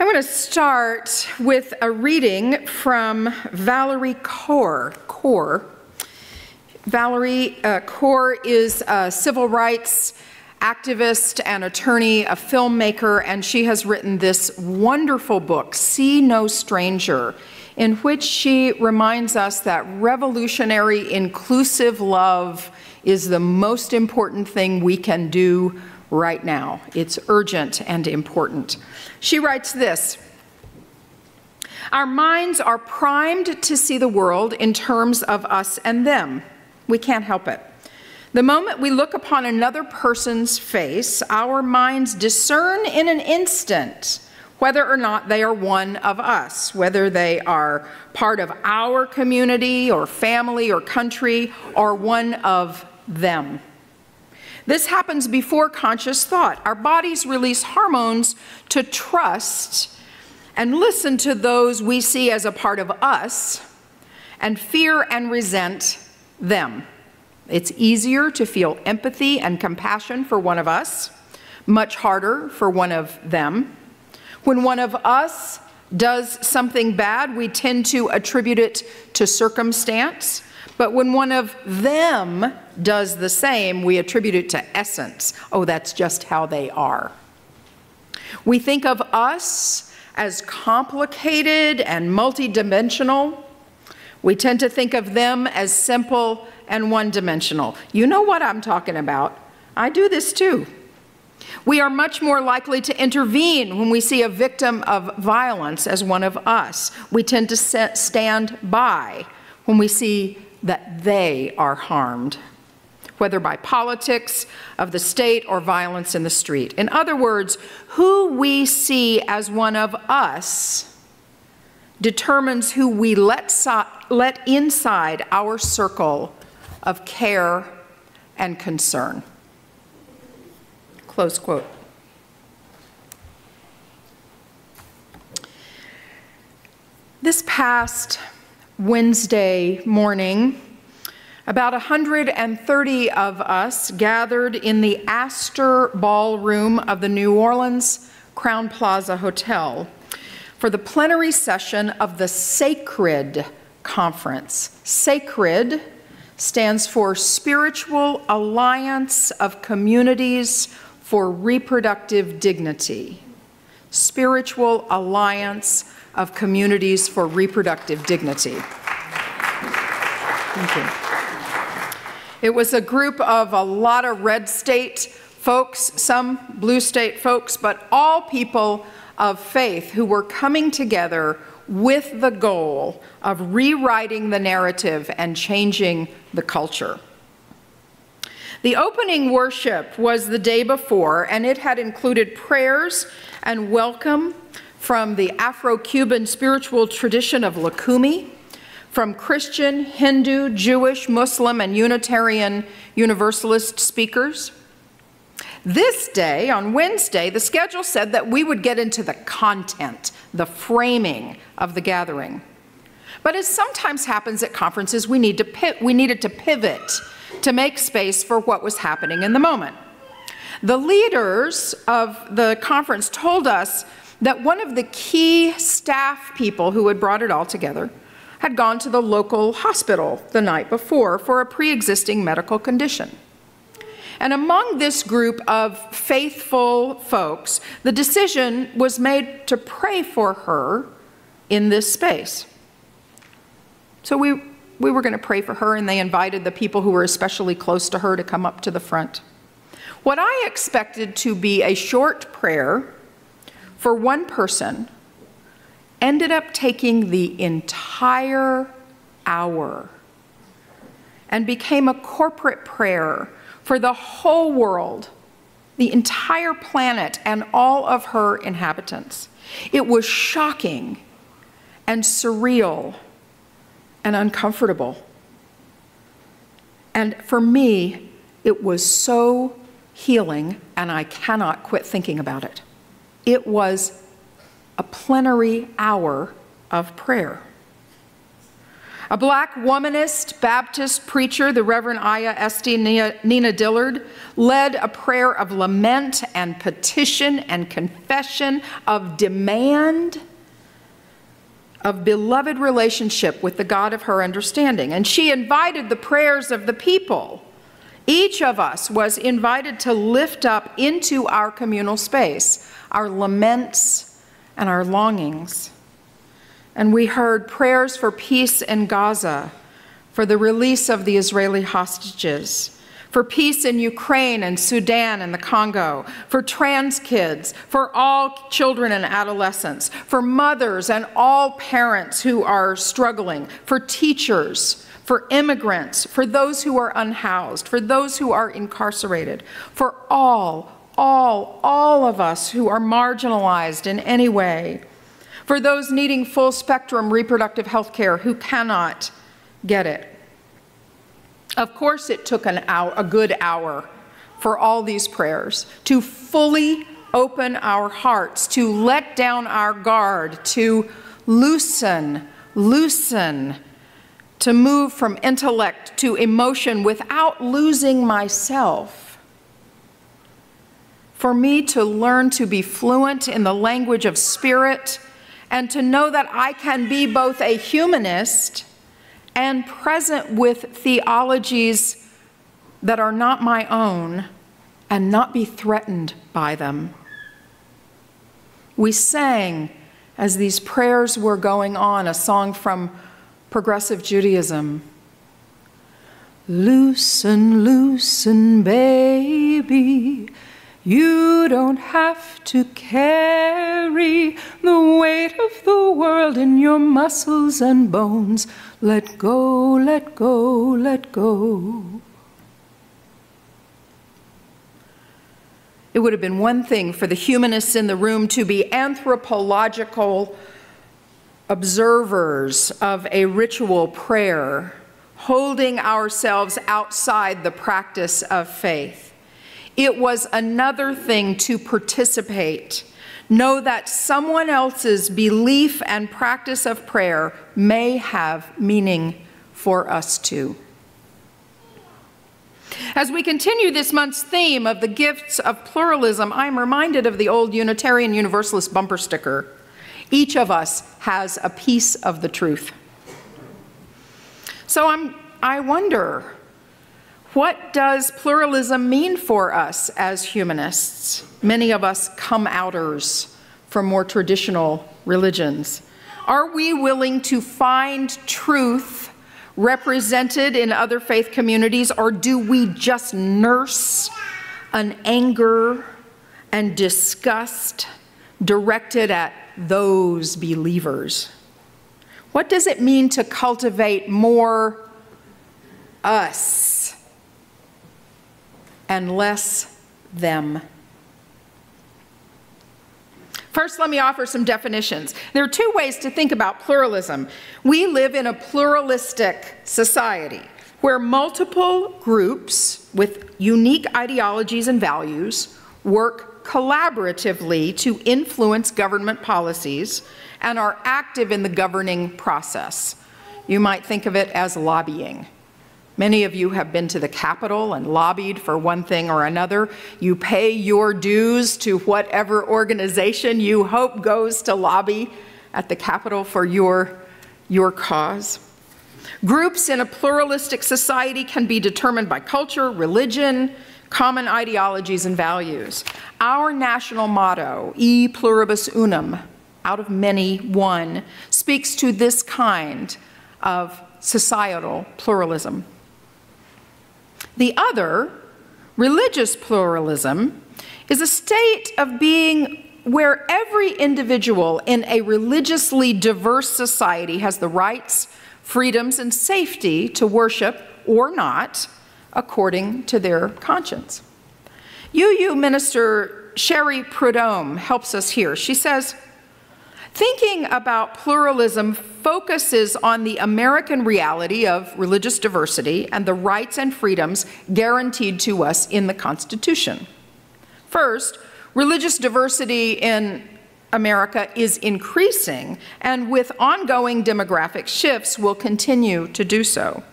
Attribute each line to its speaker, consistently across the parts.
Speaker 1: I want to start with a reading from Valerie Kaur. Valerie Kaur is a civil rights activist and attorney, a filmmaker, and she has written this wonderful book, See No Stranger, in which she reminds us that revolutionary, inclusive love is the most important thing we can do right now. It's urgent and important. She writes this: our minds are primed to see the world in terms of us and them. We can't help it. The moment we look upon another person's face, our minds discern in an instant whether or not they are one of us, whether they are part of our community or family or country or one of them. This happens before conscious thought. Our bodies release hormones to trust and listen to those we see as a part of us and fear and resent them. It's easier to feel empathy and compassion for one of us, much harder for one of them. When one of us does something bad, we tend to attribute it to circumstance. But when one of them does the same, we attribute it to essence. Oh, that's just how they are. We think of us as complicated and multidimensional. We tend to think of them as simple and one-dimensional. You know what I'm talking about. I do this too. We are much more likely to intervene when we see a victim of violence as one of us. We tend to stand by when we see that they are harmed, whether by politics of the state or violence in the street. In other words, who we see as one of us determines who we let inside our circle of care and concern. Close quote. This past Wednesday morning, about 130 of us gathered in the Astor Ballroom of the New Orleans Crowne Plaza Hotel for the plenary session of the Sacred Conference. Sacred stands for Spiritual Alliance of Communities for Reproductive Dignity. Spiritual Alliance of Communities for Reproductive Dignity. Thank you. It was a group of a lot of red state folks, some blue state folks, but all people of faith who were coming together with the goal of rewriting the narrative and changing the culture. The opening worship was the day before, and it had included prayers and welcome from the Afro-Cuban spiritual tradition of Lakumi, from Christian, Hindu, Jewish, Muslim, and Unitarian Universalist speakers. This day, on Wednesday, the schedule said that we would get into the content, the framing of the gathering. But as sometimes happens at conferences, we needed to pivot to make space for what was happening in the moment. The leaders of the conference told us that one of the key staff people who had brought it all together had gone to the local hospital the night before for a pre-existing medical condition. And among this group of faithful folks, the decision was made to pray for her in this space. So we were going to pray for her, and they invited the people who were especially close to her to come up to the front. What I expected to be a short prayer for one person ended up taking the entire hour and became a corporate prayer for the whole world, the entire planet, and all of her inhabitants. It was shocking and surreal and uncomfortable. And for me, it was so healing, and I cannot quit thinking about it. It was a plenary hour of prayer. A black womanist Baptist preacher, the Reverend Aya Esty Nina Dillard, led a prayer of lament and petition and confession, of demand, of beloved relationship with the God of her understanding. And she invited the prayers of the people. Each of us was invited to lift up into our communal space our laments and our longings. And we heard prayers for peace in Gaza, for the release of the Israeli hostages, for peace in Ukraine and Sudan and the Congo, for trans kids, for all children and adolescents, for mothers and all parents who are struggling, for teachers, for immigrants, for those who are unhoused, for those who are incarcerated, for all of us who are marginalized in any way, for those needing full spectrum reproductive health care who cannot get it. Of course, it took a good hour for all these prayers to fully open our hearts, to let down our guard, to loosen, to move from intellect to emotion without losing myself. For me to learn to be fluent in the language of spirit, and to know that I can be both a humanist and present with theologies that are not my own and not be threatened by them. We sang, as these prayers were going on, a song from Progressive Judaism. Loosen, loosen, baby. You don't have to carry the weight of the world in your muscles and bones. Let go, let go, let go. It would have been one thing for the humanists in the room to be anthropological observers of a ritual prayer, holding ourselves outside the practice of faith. It was another thing to participate, know that someone else's belief and practice of prayer may have meaning for us too. As we continue this month's theme of the gifts of pluralism, I'm reminded of the old Unitarian Universalist bumper sticker. Each of us has a piece of the truth. So I wonder, what does pluralism mean for us as humanists? Many of us come-outers from more traditional religions. Are we willing to find truth represented in other faith communities, or do we just nurse an anger and disgust directed at those believers? What does it mean to cultivate more us and less them? First, let me offer some definitions. There are two ways to think about pluralism. We live in a pluralistic society where multiple groups with unique ideologies and values work collaboratively to influence government policies and are active in the governing process. You might think of it as lobbying. Many of you have been to the Capitol and lobbied for one thing or another. You pay your dues to whatever organization you hope goes to lobby at the Capitol for your cause. Groups in a pluralistic society can be determined by culture, religion, common ideologies and values. Our national motto, E pluribus unum, out of many, one, speaks to this kind of societal pluralism. The other, religious pluralism, is a state of being where every individual in a religiously diverse society has the rights, freedoms, and safety to worship or not according to their conscience. UU Minister Sherry Prudhomme helps us here. She says, thinking about pluralism focuses on the American reality of religious diversity and the rights and freedoms guaranteed to us in the Constitution. First, religious diversity in America is increasing, and with ongoing demographic shifts will continue to do so.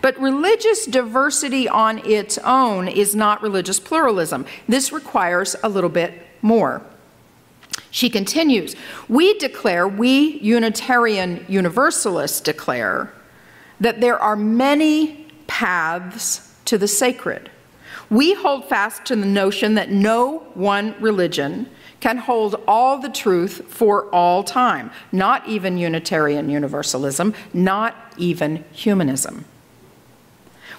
Speaker 1: But religious diversity on its own is not religious pluralism. This requires a little bit more. She continues, we Unitarian Universalists declare that there are many paths to the sacred. We hold fast to the notion that no one religion can hold all the truth for all time, not even Unitarian Universalism, not even humanism.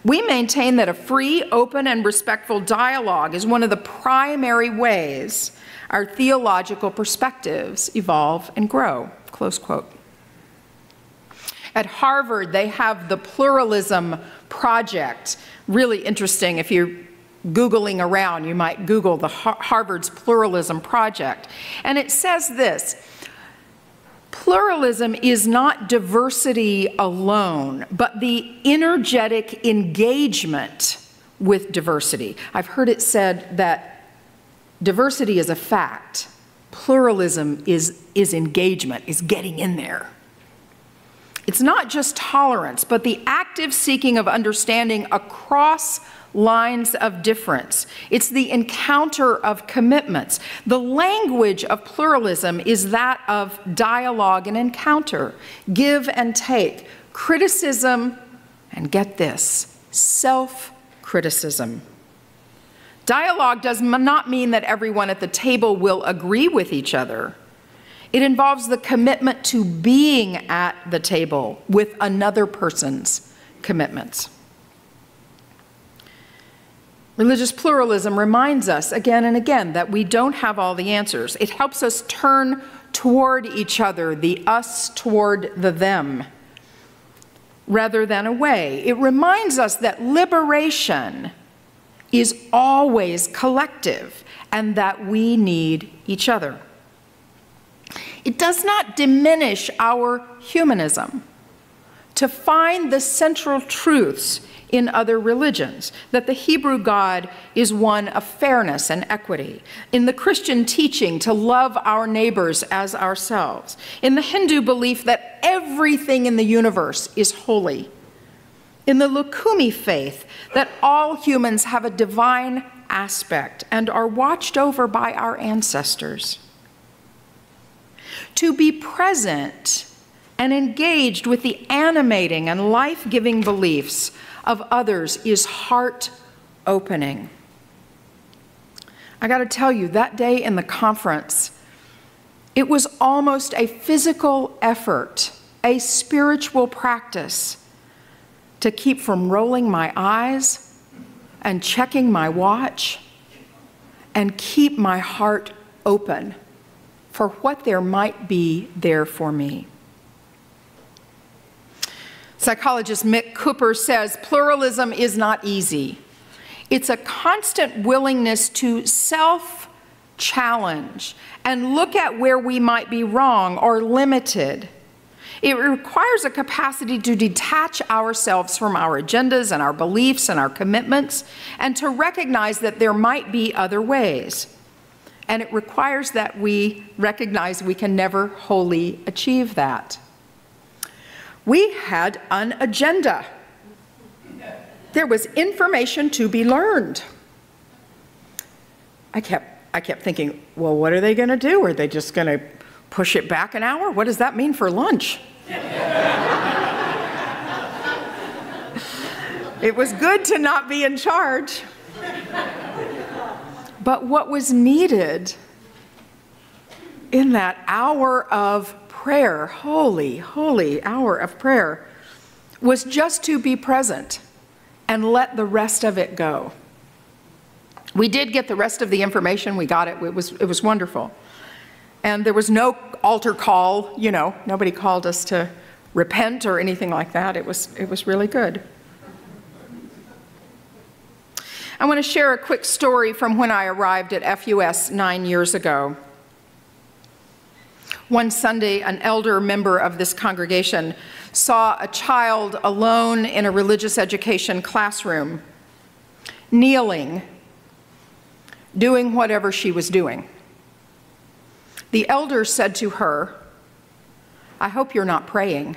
Speaker 1: We maintain that a free, open, and respectful dialogue is one of the primary ways our theological perspectives evolve and grow, close quote. At Harvard, they have the Pluralism Project. Really interesting. If you're Googling around, you might Google the Harvard's Pluralism Project. And it says this, pluralism is not diversity alone, but the energetic engagement with diversity. I've heard it said that diversity is a fact. Pluralism is engagement, is getting in there. It's not just tolerance, but the active seeking of understanding across lines of difference. It's the encounter of commitments. The language of pluralism is that of dialogue and encounter, give and take, criticism, and get this, self-criticism. Dialogue does not mean that everyone at the table will agree with each other. It involves the commitment to being at the table with another person's commitments. Religious pluralism reminds us again and again that we don't have all the answers. It helps us turn toward each other, the us toward the them, rather than away. It reminds us that liberation is always collective and that we need each other. It does not diminish our humanism to find the central truths in other religions, that the Hebrew God is one of fairness and equity, in the Christian teaching to love our neighbors as ourselves, in the Hindu belief that everything in the universe is holy, in the Lukumi faith that all humans have a divine aspect and are watched over by our ancestors. To be present and engaged with the animating and life-giving beliefs of others is heart-opening. I got to tell you, that day in the conference, it was almost a physical effort, a spiritual practice to keep from rolling my eyes and checking my watch and keep my heart open for what there might be there for me. Psychologist Mick Cooper says, pluralism is not easy. It's a constant willingness to self-challenge and look at where we might be wrong or limited. It requires a capacity to detach ourselves from our agendas and our beliefs and our commitments and to recognize that there might be other ways. And it requires that we recognize we can never wholly achieve that. We had an agenda. There was information to be learned. I kept thinking, well, what are they going to do? Are they just going to push it back an hour? What does that mean for lunch? It was good to not be in charge. But what was needed in that hour of prayer, holy, holy hour of prayer, was just to be present and let the rest of it go. We did get the rest of the information. We got it. It was wonderful. And there was no altar call, you know, nobody called us to repent or anything like that. It was really good. I want to share a quick story from when I arrived at FUS 9 years ago. One Sunday, an elder member of this congregation saw a child alone in a religious education classroom, kneeling, doing whatever she was doing. The elder said to her, "I hope you're not praying."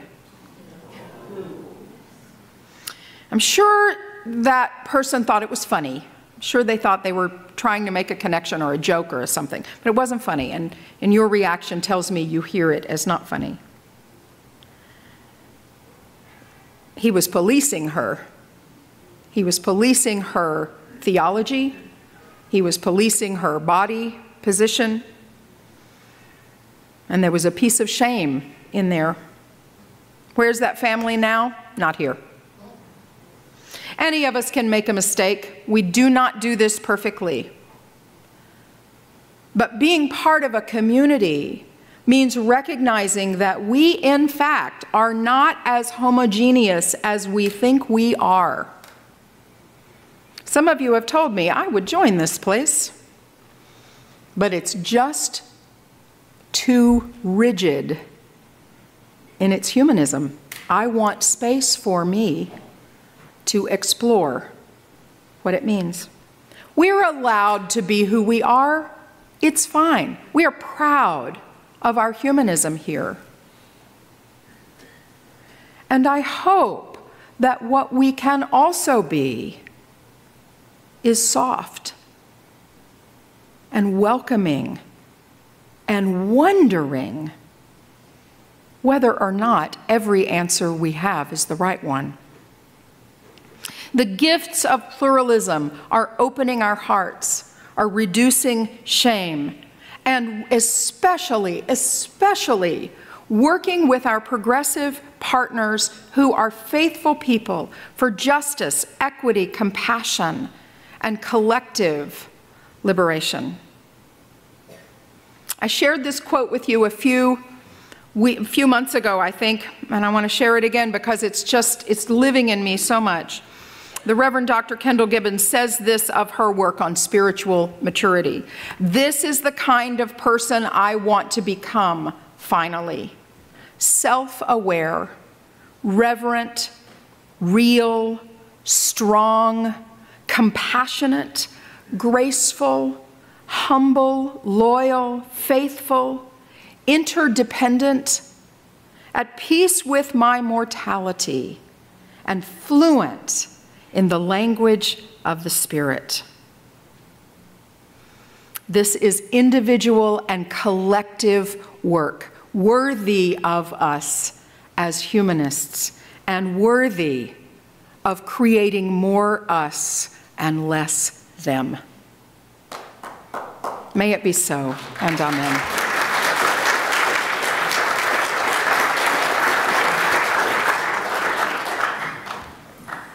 Speaker 1: I'm sure that person thought it was funny. I'm sure they thought they were trying to make a connection or a joke or something, but it wasn't funny, and your reaction tells me you hear it as not funny. He was policing her. He was policing her theology. He was policing her body position. And there was a piece of shame in there. Where's that family now? Not here. Any of us can make a mistake. We do not do this perfectly. But being part of a community means recognizing that we, in fact, are not as homogeneous as we think we are. Some of you have told me, I would join this place, but it's just too rigid in its humanism. I want space for me to explore what it means. We're allowed to be who we are. It's fine. We are proud of our humanism here. And I hope that what we can also be is soft and welcoming and wondering whether or not every answer we have is the right one. The gifts of pluralism are opening our hearts, are reducing shame, and especially working with our progressive partners who are faithful people for justice, equity, compassion, and collective liberation. I shared this quote with you a few months ago, I think, and I want to share it again because it's living in me so much. The Reverend Dr. Kendall Gibbons says this of her work on spiritual maturity. "This is the kind of person I want to become, finally. Self-aware, reverent, real, strong, compassionate, graceful, humble, loyal, faithful, interdependent, at peace with my mortality, and fluent in the language of the Spirit." This is individual and collective work, worthy of us as humanists, and worthy of creating more us and less them. May it be so, and amen.